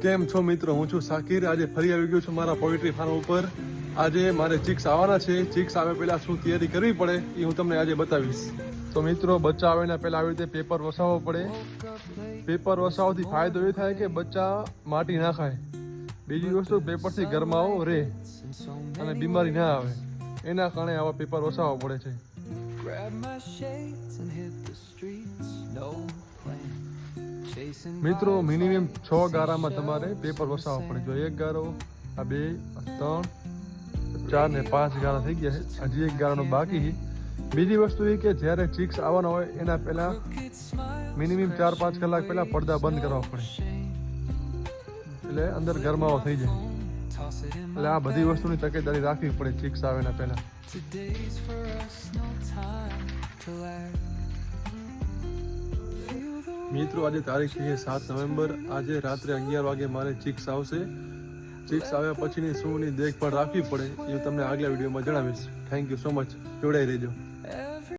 કેમ છો મિત્રો, હું છું સાકિર. આજે ફરી આવી ગયો છું મારા પોએટ્રી ફાર્મ ઉપર. આજે મારે ચિક્સ આવવાના છે. ચિક્સ આવે પહેલા શું તૈયારી કરવી પડે એ હું તમને આજે બતાવીશ. તો મિત્રો, બચ્ચા આવે ને પહેલા આવી રીતે પેપર વસાવવો પડે. પેપર વસાવવાથી ફાયદો એ થાય કે બચ્ચા માટી ના ખાય. બીજી વસ્તુ, પેપરથી ગરમાવો રહે અને બીમારી ના આવે. એના કારણે આવા પેપર વસાવવા પડે છે. મિત્રો, મિનિમમ 6 ગારામાં તમારે પેપર વસાવવા પડે. જો 1 ગારો, આ 2, 3, 4 ને 5 ગારા થઈ ગયા છે. હજી 1 ગારાનો બાકી છે. બીજી વસ્તુ એ કે જ્યારે ચિક્સ આવવાના હોય એના પહેલા મિનિમમ 4-5 કલાક પહેલા પડદા બંધ કરવા પડે, એટલે અંદર ગરમાવો થઈ જાય. એટલે આ બધી વસ્તુની તકેદારી રાખવી પડે ચિક્સ આવે એના પહેલા. મિત્રો, આજે તારીખ છે 7 નવેમ્બર. આજે રાત્રે 11 વાગે મારે ચિક્સ આવશે. ચિક્સ આવ્યા પછીની શુંની દેખભાળ રાખવી પડે એ તમને આગલા વિડીયોમાં જણાવીશ. Thank you so much. જોડાઈ રહેજો.